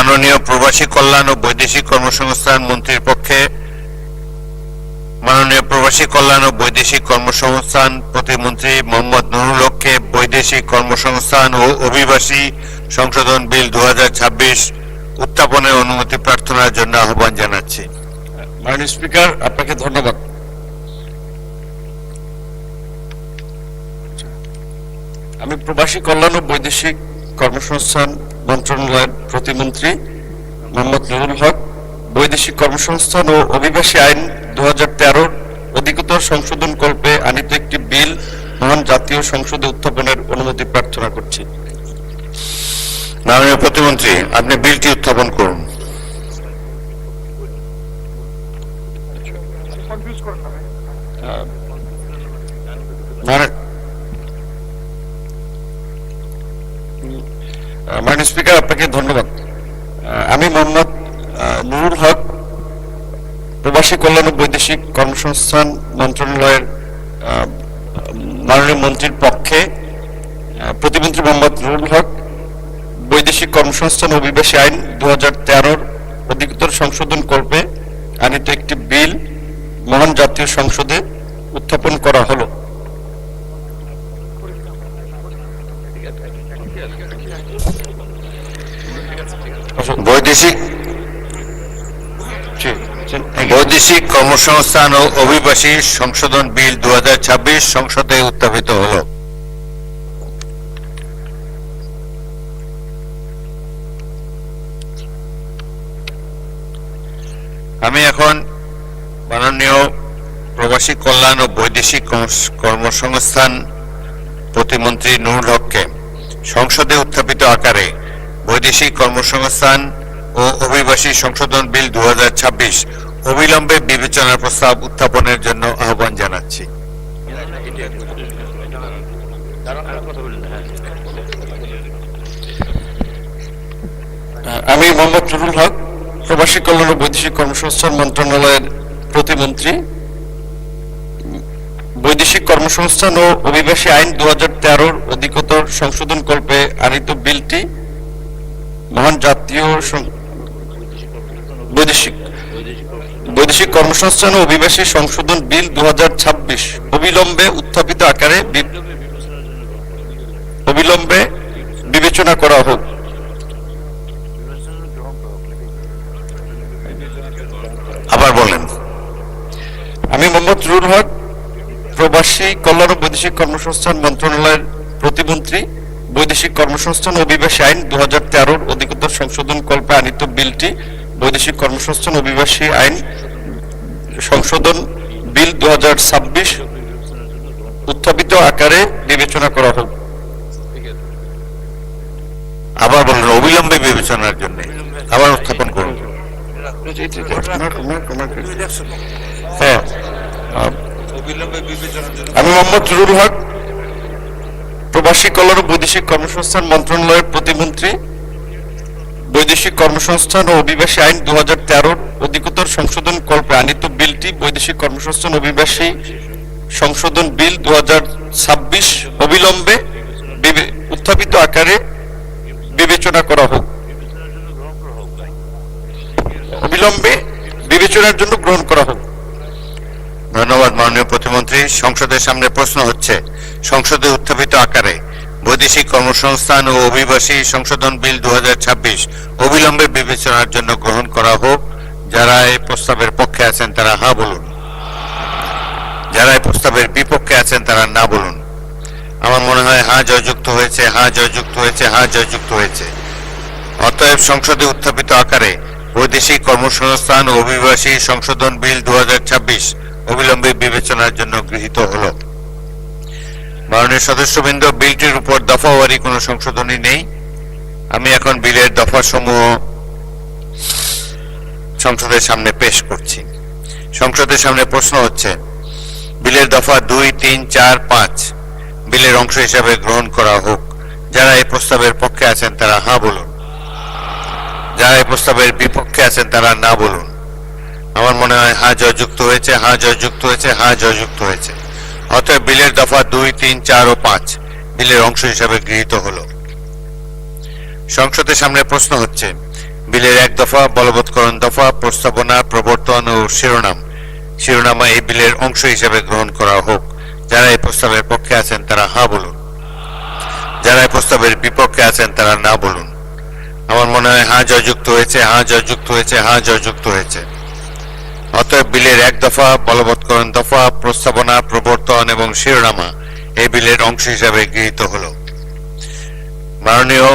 মাননীয় প্রবাসী কল্যাণ ও বৈদেশিক কর্মসংস্থান মন্ত্রীর পক্ষে মাননীয় প্রবাসী কল্যাণ ও বৈদেশিক কর্মসংস্থান প্রতিমন্ত্রী মোহাম্মদ নুরুল হককে বৈদেশিক কর্মসংস্থান ও অভিবাসী সংশোধন বিল 2026 উত্থাপনের অনুমতি প্রার্থনার জন্য আহ্বান জানাচ্ছি। মাননীয় স্পিকার, আপনাকে ধন্যবাদ। আমি প্রবাসী কল্যাণ ও বৈদেশিক কর্মসংস্থান মন্ত্রণালয়ের প্রতিমন্ত্রী মোহাম্মদ নুরুল হক বৈদেশিক কর্মসংস্থান ও অভিবাসী আইন 2013 অধিকতর সংশোধন কল্পে আনিত একটি বিল মহান জাতীয় সংসদে উত্থাপনের অনুমতি প্রার্থনা করছি। মাননীয় প্রতিমন্ত্রী, আপনি বিলটি উত্থাপন করুন। মাননীয় স্পিকার, আপনাকে ধন্যবাদ। আমি মোহাম্মদ নুরুল হক প্রবাসী কল্যাণ ও বৈদেশিক কর্মসংস্থান মন্ত্রণালয়ের মাননীয় মন্ত্রীর পক্ষে প্রতিমন্ত্রী মোহাম্মদ নুরুল হক বৈদেশিক কর্মসংস্থান ও অভিবাসী আইন 2013 অধিকতর সংশোধন কল্পে আনিত একটি বিল মহান জাতীয় সংসদে উত্থাপন করা হলো। বৈদেশিক কর্মসংস্থান ও অভিবাসী সংশোধন বিল 2026 সংসদে উত্থাপিত হলো। আমি এখন মাননীয় প্রবাসী কল্যাণ ও বৈদেশিক কর্মসংস্থান প্রতিমন্ত্রী নুরুল হককে সংসদে উত্থাপিত আকারে বৈদেশিক কর্মসংস্থান ও অভিবাসী সংশোধন বিল 2026 অবিলম্বে বিবেচনার প্রস্তাব উত্থাপনের জন্য আহ্বান জানাচ্ছি। আমি মোহাম্মদ নুরুল হক প্রবাসী কল্যাণ ও বৈদেশিক কর্মসংস্থান মন্ত্রণালয়ের প্রতিমন্ত্রী বৈদেশিক কর্মসংস্থান ও অভিবাসী আইন 2013 অধিকতর সংশোধন কল্পে আনিত বিলটি মহান জাতীয় বৈদেশিক কর্মসংস্থান ও অভিবাসী সংশোধন বিল 2026 অবিলম্বে উত্থাপিত আকারে অবিলম্বে বিবেচনা করা হোক। আবার বলেন। আমি মোহাম্মদ নুরুল হক প্রবাসী কল্যাণ ও বৈদেশিক কর্মসংস্থান মন্ত্রণালয়ের প্রতিমন্ত্রী বৈদেশিক কর্মসংস্থান ও অভিবাসী আইন 2013 অধিকতর সংশোধন কল্পে আনিত বিলটি বৈদেশিক কর্মসংস্থান অভিবাসী আইন সংশোধন বিল 2026 উত্থাপিত আকারে বিবেচনা করা হোক। আবার বলেন, অবিলম্বে বিবেচনার জন্য আবার উত্থাপন করুন। হ্যাঁ, আমি মোহাম্মদ নুরুল হক প্রবাসী কল্যাণ ও বৈদেশিক কর্মসংস্থান মন্ত্রণালয়ের প্রতিমন্ত্রী বৈদেশিক কর্মসংস্থান ও অভিবাসী আইন 2013 অধিকতর সংশোধন কল্পে আনিত বিলটি বৈদেশিক কর্মসংস্থান অভিবাসী সংশোধন বিল 2026 অবিলম্বে উত্থাপিত আকারে বিবেচনা করা হোক। অবিলম্বে বিবেচনার জন্য গ্রহণ করা হোক। ধন্যবাদ মাননীয় প্রতিমন্ত্রী। সংসদের সামনে প্রশ্ন হচ্ছে, সংসদে উত্থাপিত আকারে বৈদেশিক কর্মসংস্থান ও অভিবাসী সংশোধন বিল 2026 অবিলম্বে বিবেচনার জন্য গ্রহণ করা হোক। যারা এই প্রস্তাবের পক্ষে আছেন তারা হ্যাঁ বলুন, যারা এই প্রস্তাবের বিপক্ষে আছেন তারা না বলুন। আমার মনে হয় হ্যাঁ জয়যুক্ত হয়েছে, হ্যাঁ জয়যুক্ত হয়েছে, হ্যাঁ জয়যুক্ত হয়েছে। অতএব সংসদে উত্থাপিত আকারে বৈদেশিক কর্মসংস্থান ও অভিবাসী সংশোধন বিল 2026 অবিলম্বে বিবেচনার জন্য গৃহীত হলো। মাননীয় সদস্যবৃন্দ, বিলটির উপর দফাওয়ারি কোনো সংশোধনী নেই। আমি এখন বিলের দফাসমূহ সংসদের সামনে পেশ করছি। সংসদের সামনে প্রশ্ন হচ্ছে, বিলের দফা 2, 3, 4, 5 বিলের অংশ হিসাবে গ্রহণ করা হোক। যারা এই প্রস্তাবের পক্ষে আছেন তারা হ্যাঁ বলুন, যারা এই প্রস্তাবের বিপক্ষে আছেন তারা না বলুন। আমার মনে হয় হ্যাঁ জয়যুক্ত হয়েছে, হ্যাঁ জয়যুক্ত হয়েছে, হ্যাঁ জয়যুক্ত হয়েছে। অতএব বিলের দফা 2, 3, 4 ও 5 বিলের অংশ হিসাবে গৃহীত হলো। সংসদের সামনে প্রশ্ন হচ্ছে, বিলের এক দফা, বলবৎকরণ দফা, প্রস্তাবনা, প্রবর্তন ও শিরোনামা এই বিলের অংশ হিসেবে গ্রহণ করা হোক। যারা এই প্রস্তাবের পক্ষে আছেন তারা হ্যাঁ বলুন, যারা এই প্রস্তাবের বিপক্ষে আছেন তারা না বলুন। আমার মনে হয় হ্যাঁ জয়যুক্ত হয়েছে, হ্যাঁ জয়যুক্ত হয়েছে, হ্যাঁ জয়যুক্ত হয়েছে। অতএব বিলের এক দফা, বলবৎকরণ দফা, প্রস্তাবনা, প্রবর্তন এবং শিরোনামা এই বিলের অংশ হিসাবে গৃহীত হলো। মাননীয়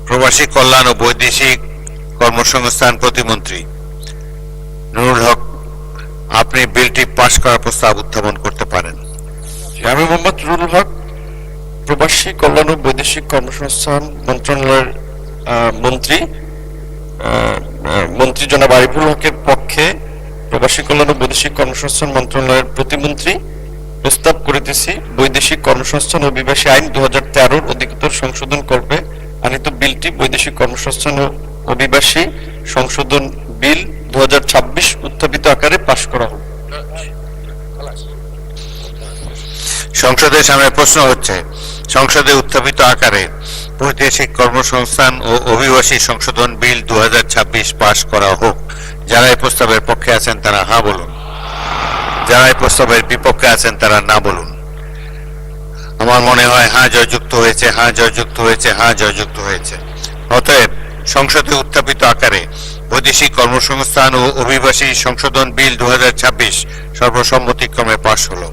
প্রবাসী কল্যাণ ও বৈদেশিক কর্মসংস্থান প্রতিমন্ত্রী নুরুল হক, আপনি বিলটি পাশ করার প্রস্তাব উত্থাপন করতে পারেন। আমি মোহাম্মদ নুরুল হক, প্রবাসী কল্যাণ ও বৈদেশিক কর্মসংস্থান মন্ত্রণালয়ের মন্ত্রী জনাব আরিফুল হকের পক্ষে প্রবাসী কল্যাণ ও বৈদেশিক কর্মসংস্থান মন্ত্রণালয়ের প্রতিমন্ত্রী প্রস্তাব করিতেছি বৈদেশিক কর্মসংস্থান ও অভিবাসী আইন 2013 অধিকতর সংশোধন করবে আনিত বিলটি বৈদেশিক কর্মসংস্থান ও অভিবাসী সংশোধন বিল 2026 উত্থাপিত আকারে পাশ করা হোক। সংসদের সামনে প্রশ্ন হচ্ছে, সংসদে উত্থাপিত আকারে বৈদেশিক কর্মসংস্থান ও অভিবাসী সংশোধন বিল 2026 পাশ করা হোক। যারা এই প্রস্তাবের পক্ষে আছেন তারা হ্যাঁ বলুন, যারা এই প্রস্তাবের বিপক্ষে আছেন তারা না বলুন। আমার মনে হয় হ্যাঁ জয়যুক্ত হয়েছে, হ্যাঁ জয়যুক্ত হয়েছে, হ্যাঁ জয়যুক্ত হয়েছে। অতএব সংসদে উত্থাপিত আকারে বৈদেশিক কর্মসংস্থান ও অভিবাসী সংশোধন বিল 2026 সর্বসম্মতিক্রমে পাশ হলো।